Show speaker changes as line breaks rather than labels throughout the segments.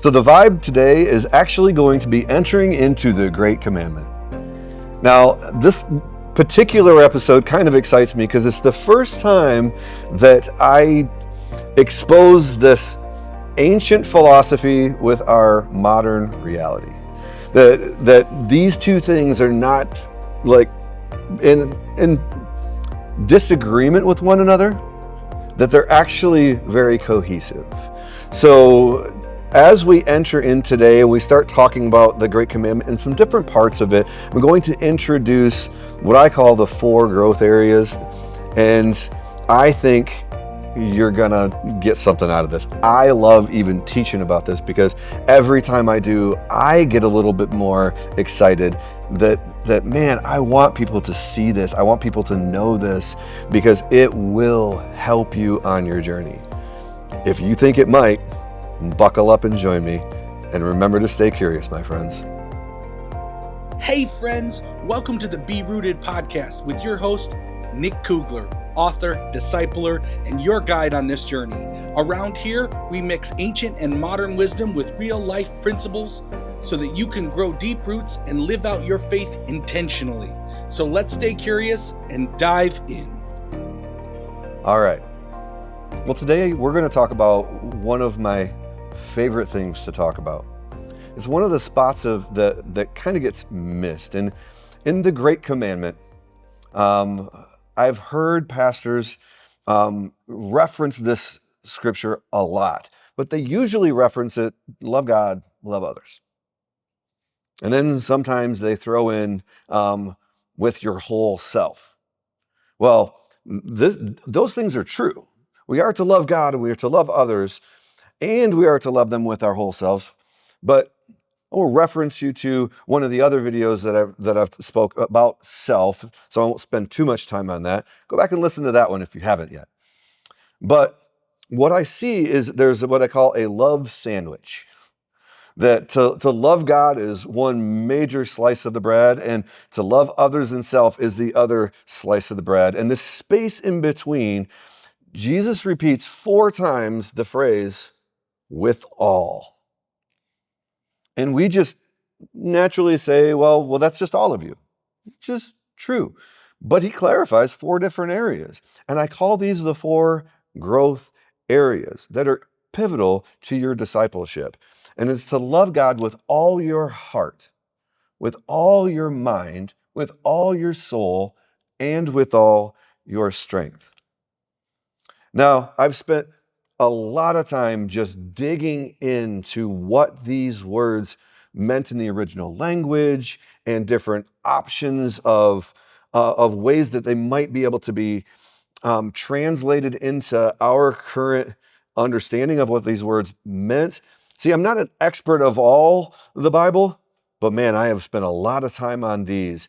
So the vibe today is actually going to be entering into the Great Commandment. Now, this particular episode kind of excites me because it's the first time that I expose this ancient philosophy with our modern reality. That these two things are not like in disagreement with one another, that they're actually very cohesive. So as we enter in today and we start talking about the Great Commandment and some different parts of it, I'm going to introduce what I call the 4 growth areas. And I think you're gonna get something out of this. I love even teaching about this because every time I do, I get a little bit more excited that man, I want people to see this. I want people to know this because it will help you on your journey. If you think it might, buckle up and join me. And remember to stay curious, my friends.
Hey friends, welcome to the Be Rooted podcast with your host, Nick Kugler, author, discipler, and your guide on this journey. Around here, we mix ancient and modern wisdom with real life principles so that you can grow deep roots and live out your faith intentionally. So let's stay curious and dive in.
All right. Well, today we're going to talk about one of my favorite things to talk about. It's one of the spots of that kind of gets missed. And in the Great Commandment, I've heard pastors reference this scripture a lot, but they usually reference it, love God, love others. And then sometimes they throw in with your whole self. Well, those things are true. We are to love God and we are to love others, and we are to love them with our whole selves. But I will reference you to one of the other videos that I've spoke about self, so I won't spend too much time on that. Go back and listen to that one if you haven't yet. But what I see is there's what I call a love sandwich. That to love God is one major slice of the bread, and to love others and self is the other slice of the bread. And this space in between, Jesus repeats 4 times the phrase, with all. And we just naturally say, well, that's just all of you. Which is true. But he clarifies 4 different areas. And I call these the 4 growth areas that are pivotal to your discipleship. And it's to love God with all your heart, with all your mind, with all your soul, and with all your strength. Now, I've spent a lot of time just digging into what these words meant in the original language and different options of ways that they might be able to be translated into our current understanding of what these words meant. See, I'm not an expert of all the Bible, but man, I have spent a lot of time on these.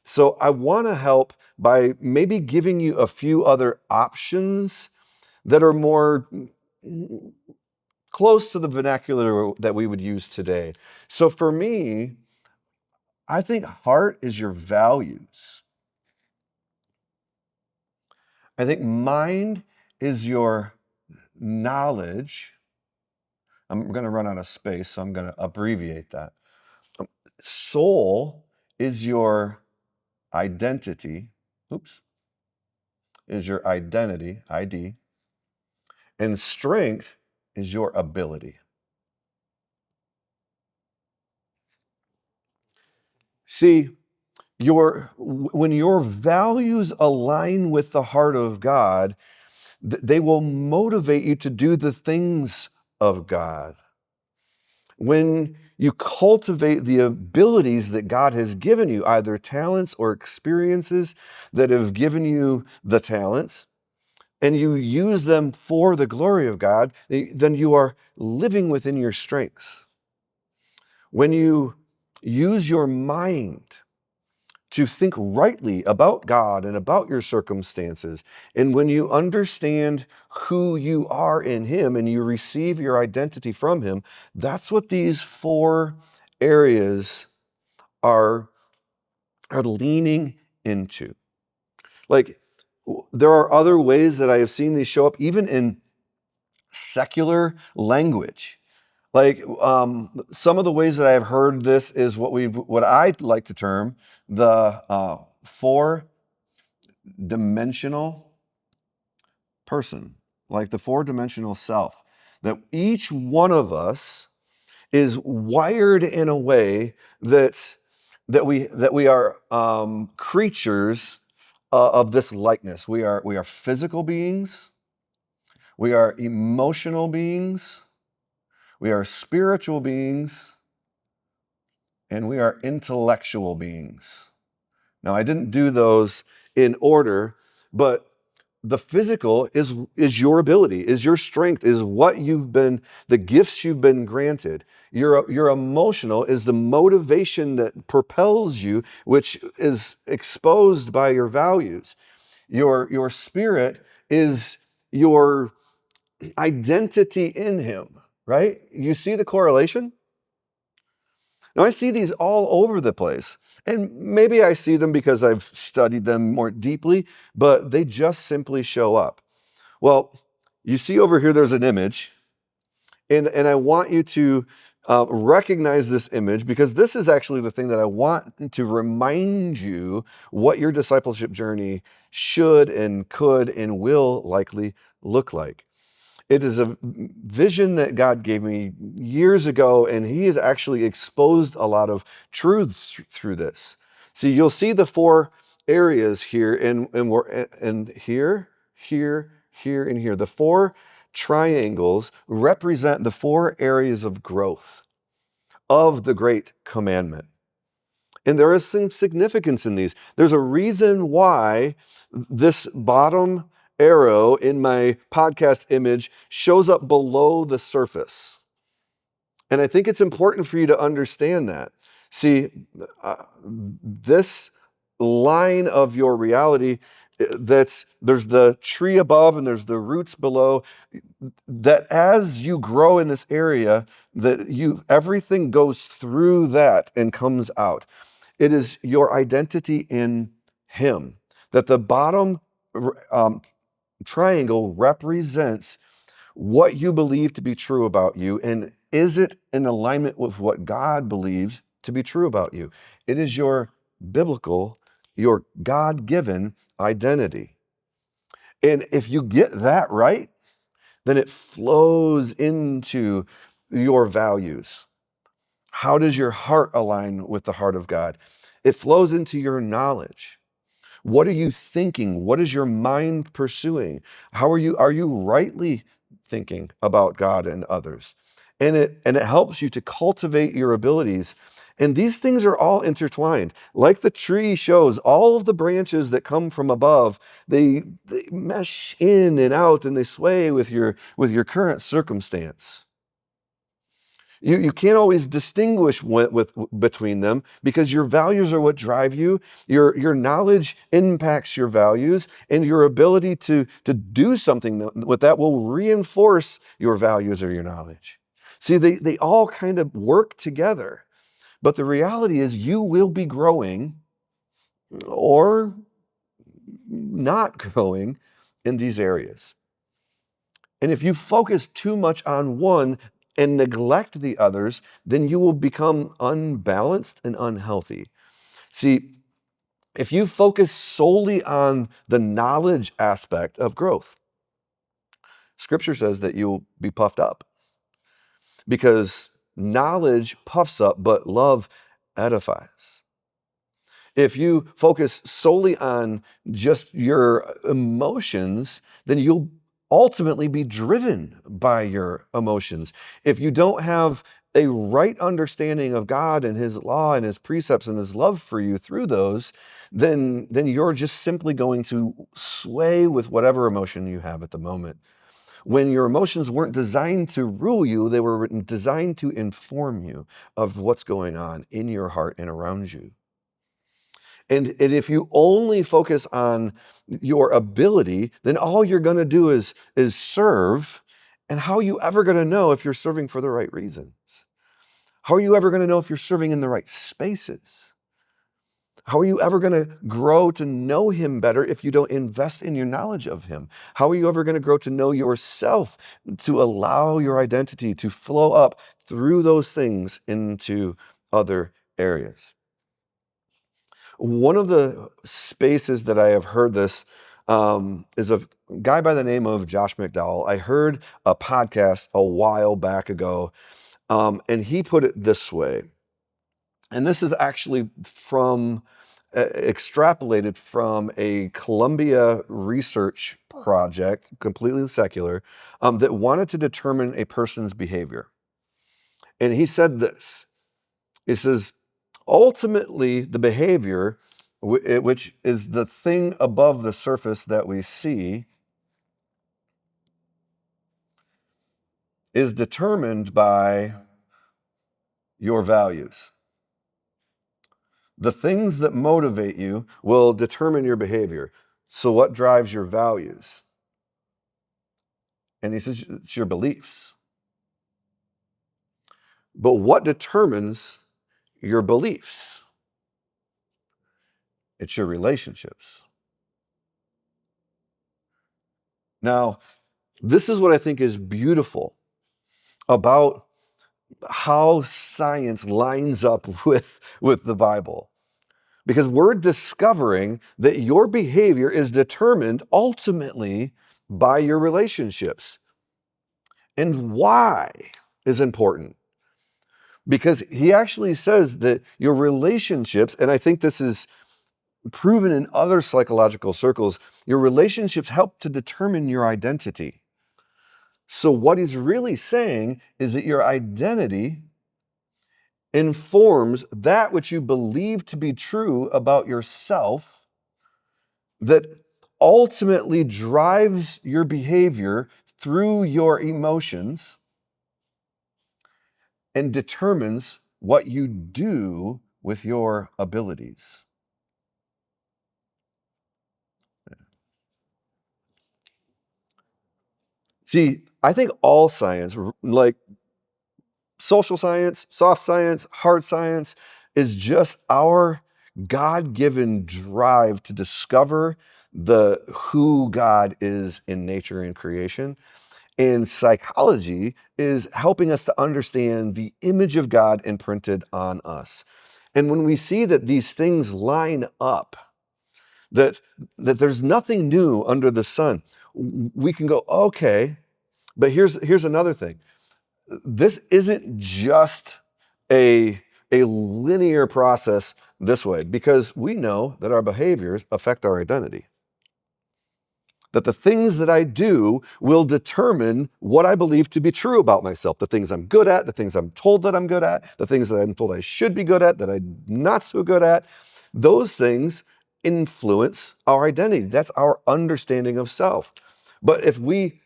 So I want to help by maybe giving you a few other options that are more close to the vernacular that we would use today. So for me, I think heart is your values. I think mind is your knowledge. I'm going to run out of space, so I'm going to abbreviate that. Soul is your identity. Is your identity, ID. And strength is your ability. See, when your values align with the heart of God, they will motivate you to do the things of God. When you cultivate the abilities that God has given you, either talents or experiences that have given you the talents, and you use them for the glory of God, then you are living within your strengths. When you use your mind to think rightly about God and about your circumstances, and when you understand who you are in Him and you receive your identity from Him, that's what these 4 areas are leaning into. Like, there are other ways that I have seen these show up, even in secular language. Like some of the ways that I've heard this is what I'd like to term the four-dimensional person, like the four-dimensional self. That each one of us is wired in a way that we are creatures of this likeness. We are physical beings, we are emotional beings, we are spiritual beings, and we are intellectual beings. Now, I didn't do those in order, but the physical is your ability, is your strength, is what you've been, the gifts you've been granted. Your emotional is the motivation that propels you, which is exposed by your values. Your spirit is your identity in Him, right? You see the correlation? Now, I see these all over the place. And maybe I see them because I've studied them more deeply, but they just simply show up. Well, you see over here, there's an image, and I want you to recognize this image because this is actually the thing that I want to remind you what your discipleship journey should and could and will likely look like. It is a vision that God gave me years ago, and He has actually exposed a lot of truths through this. See, you'll see the four areas here, and here, and here. The four triangles represent the four areas of growth of the Great Commandment. And there is some significance in these. There's a reason why this bottom arrow in my podcast image shows up below the surface. And I think it's important for you to understand that. See, this line of your reality, there's the tree above and there's the roots below, that as you grow in this area, that everything goes through that and comes out. It is your identity in Him. That the bottom triangle represents what you believe to be true about you, and is it in alignment with what God believes to be true about you? It is your biblical, your God-given identity. And if you get that right, then it flows into your values. How does your heart align with the heart of God? It flows into your knowledge. What are you thinking? What is your mind pursuing? Are you rightly thinking about God and others? And it helps you to cultivate your abilities. And these things are all intertwined. Like the tree shows, all of the branches that come from above, they mesh in and out and they sway with your current circumstance. You can't always distinguish between them because your values are what drive you. Your knowledge impacts your values, and your ability to do something with that will reinforce your values or your knowledge. See, they all kind of work together. But the reality is you will be growing or not growing in these areas. And if you focus too much on one and neglect the others, then you will become unbalanced and unhealthy. See, if you focus solely on the knowledge aspect of growth, Scripture says that you'll be puffed up because knowledge puffs up, but love edifies. If you focus solely on just your emotions, then you'll ultimately be driven by your emotions. If you don't have a right understanding of God and His law and His precepts and His love for you through those, then you're just simply going to sway with whatever emotion you have at the moment. When your emotions weren't designed to rule you, they were designed to inform you of what's going on in your heart and around you. And if you only focus on your ability, then all you're going to do is serve. And how are you ever going to know if you're serving for the right reasons? How are you ever going to know if you're serving in the right spaces? How are you ever going to grow to know Him better if you don't invest in your knowledge of Him? How are you ever going to grow to know yourself, to allow your identity to flow up through those things into other areas. One of the spaces that I have heard this is a guy by the name of Josh McDowell. I heard a podcast a while back ago, and he put it this way. And this is actually from extrapolated from a Columbia research project, completely secular, that wanted to determine a person's behavior. And he said this. He says, ultimately, the behavior, which is the thing above the surface that we see, is determined by your values. The things that motivate you will determine your behavior. So what drives your values? And he says it's your beliefs. But what determines your beliefs? It's your relationships. Now, this is what I think is beautiful about how science lines up with the Bible. Because we're discovering that your behavior is determined ultimately by your relationships. And why is important? Because he actually says that your relationships, and I think this is proven in other psychological circles, your relationships help to determine your identity. So what he's really saying is that your identity informs that which you believe to be true about yourself, that ultimately drives your behavior through your emotions and determines what you do with your abilities. See, I think all science, like social science, soft science, hard science, is just our God-given drive to discover who God is in nature and creation. And psychology is helping us to understand the image of God imprinted on us. And when we see that these things line up, that there's nothing new under the sun, we can go, okay, but here's another thing. This isn't just a linear process this way, because we know that our behaviors affect our identity. That the things that I do will determine what I believe to be true about myself. The things I'm good at, the things I'm told that I'm good at, the things that I'm told I should be good at, that I'm not so good at. Those things influence our identity. That's our understanding of self. But if we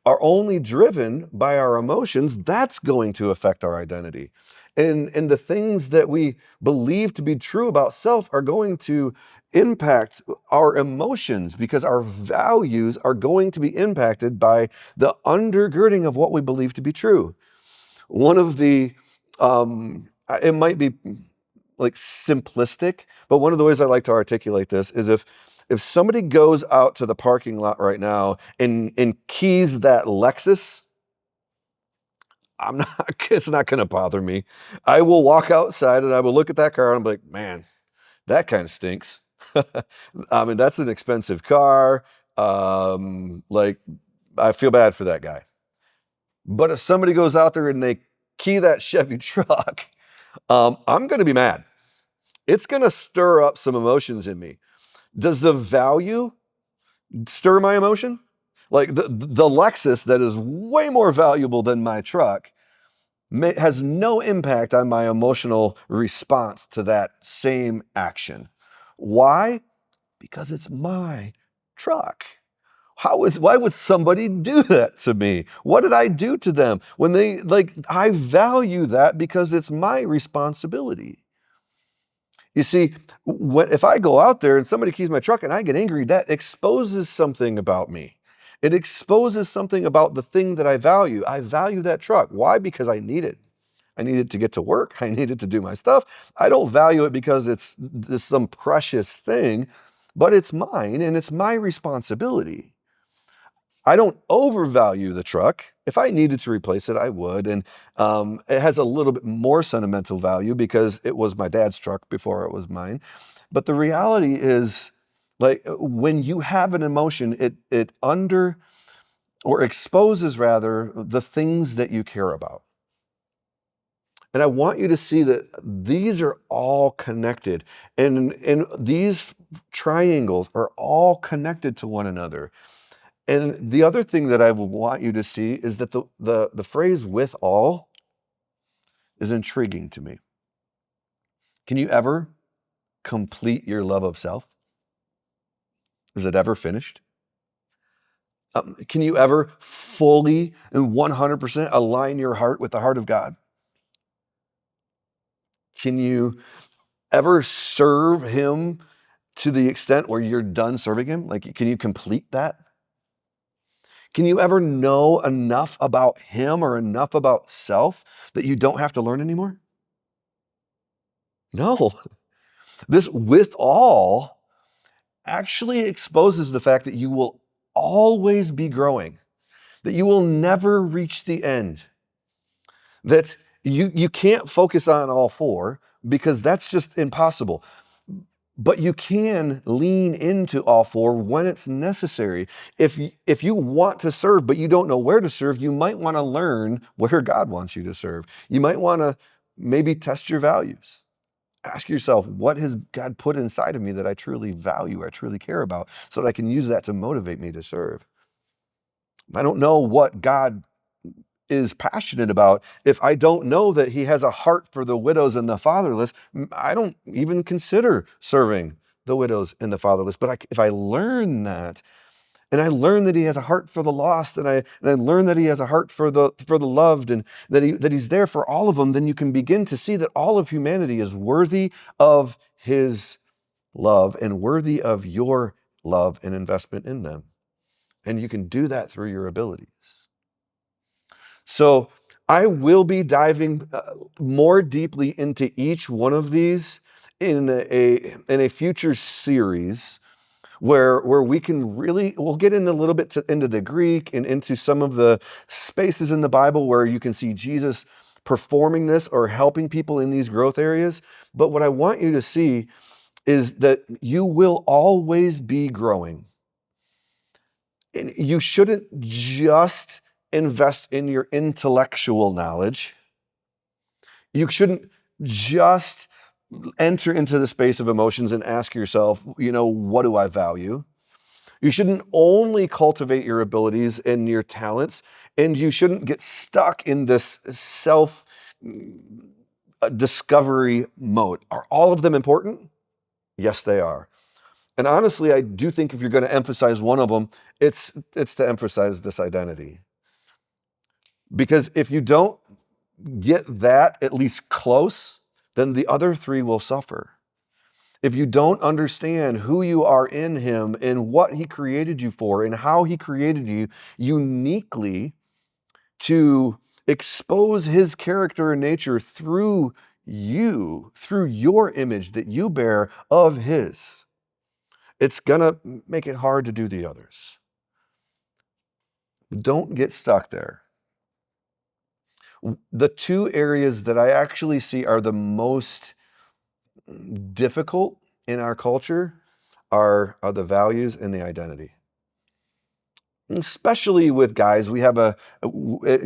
are only driven by our emotions, that's going to affect our identity. And the things that we believe to be true about self are going to impact our emotions, because our values are going to be impacted by the undergirding of what we believe to be true. One of the, it might be like simplistic, but one of the ways I like to articulate this is if somebody goes out to the parking lot right now and keys that Lexus, it's not going to bother me. I will walk outside and I will look at that car and I'm like, man, that kind of stinks. I mean, that's an expensive car. Like, I feel bad for that guy. But if somebody goes out there and they key that Chevy truck, I'm going to be mad. It's going to stir up some emotions in me. Does the value stir my emotion? Like the Lexus that is way more valuable than my truck has no impact on my emotional response to that same action. Why? Because it's my truck. Why would somebody do that to me? What did I do to them? I value that because it's my responsibility. You see, if I go out there and somebody keys my truck and I get angry, that exposes something about me. It exposes something about the thing that I value. I value that truck. Why? Because I need it. I need it to get to work. I need it to do my stuff. I don't value it because it's some precious thing, but it's mine and it's my responsibility. I don't overvalue the truck. If I needed to replace it, I would. And it has a little bit more sentimental value because it was my dad's truck before it was mine. But the reality is, like, when you have an emotion, it under or exposes rather the things that you care about. And I want you to see that these are all connected, and these triangles are all connected to one another. And the other thing that I would want you to see is that the phrase "with all" is intriguing to me. Can you ever complete your love of self? Is it ever finished? Can you ever fully and 100% align your heart with the heart of God? Can you ever serve Him to the extent where you're done serving Him? Like, can you complete that? Can you ever know enough about Him or enough about self that you don't have to learn anymore? No. This "with all" actually exposes the fact that you will always be growing, that you will never reach the end, that you can't focus on all four because that's just impossible. But you can lean into all four when it's necessary. If you want to serve, but you don't know where to serve, you might want to learn where God wants you to serve. You might want to maybe test your values. Ask yourself, what has God put inside of me that I truly value, I truly care about, so that I can use that to motivate me to serve? I don't know what God is passionate about. If I don't know that He has a heart for the widows and the fatherless, I don't even consider serving the widows and the fatherless. But if I learn that, and I learn that He has a heart for the lost, and I learn that He has a heart for the loved, and that He's there for all of them, then you can begin to see that all of humanity is worthy of His love and worthy of your love and investment in them. And you can do that through your abilities. So I will be diving more deeply into each one of these in a future series where we can really, we'll get in a little bit into the Greek and into some of the spaces in the Bible where you can see Jesus performing this or helping people in these growth areas. But what I want you to see is that you will always be growing. And you shouldn't just invest in your intellectual knowledge. You shouldn't just enter into the space of emotions and ask yourself, what do I value? You shouldn't only cultivate your abilities and your talents, and you shouldn't get stuck in this self discovery mode. Are all of them important? Yes, they are. And honestly, I do think if you're going to emphasize one of them, it's to emphasize this identity. Because if you don't get that at least close, then the other three will suffer. If you don't understand who you are in Him and what He created you for and how He created you uniquely to expose His character and nature through you, through your image that you bear of His, it's gonna make it hard to do the others. Don't get stuck there. The two areas that I actually see are the most difficult in our culture are the values and the identity. Especially with guys, we have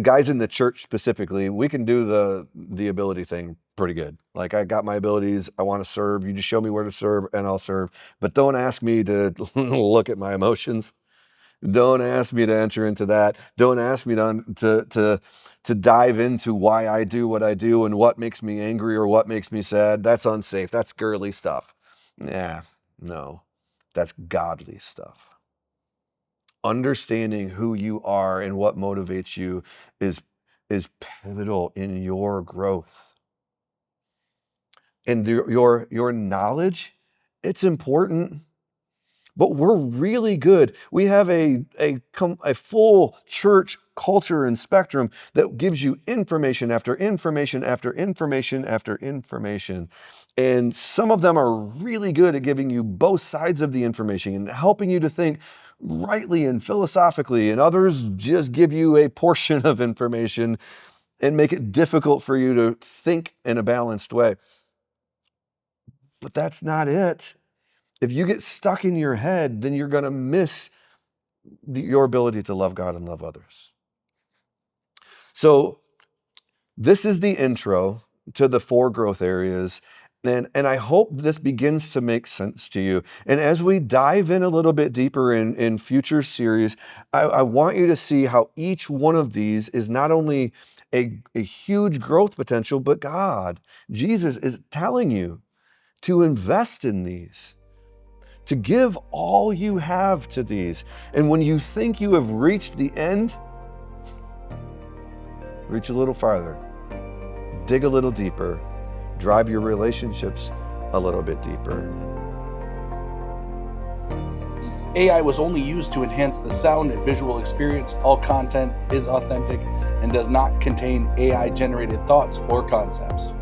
guys in the church specifically, we can do the ability thing pretty good. Like, I got my abilities, I want to serve, you just show me where to serve and I'll serve. But don't ask me to look at my emotions. Don't ask me to enter into that. Don't ask me to dive into why I do what I do and what makes me angry or what makes me sad. That's unsafe. That's girly stuff. Yeah, no, that's godly stuff. Understanding who you are and what motivates you is pivotal in your growth. And your knowledge, it's important. But we're really good. We have a full church culture and spectrum that gives you information after information after information after information. And some of them are really good at giving you both sides of the information and helping you to think rightly and philosophically, and others just give you a portion of information and make it difficult for you to think in a balanced way. But that's not it. If you get stuck in your head, then you're going to miss your ability to love God and love others. So this is the intro to the 4 growth areas. And I hope this begins to make sense to you. And as we dive in a little bit deeper in future series, I want you to see how each one of these is not only a huge growth potential, but God, Jesus, is telling you to invest in these, to give all you have to these. And when you think you have reached the end, reach a little farther, dig a little deeper, drive your relationships a little bit deeper.
AI was only used to enhance the sound and visual experience. All content is authentic and does not contain AI-generated thoughts or concepts.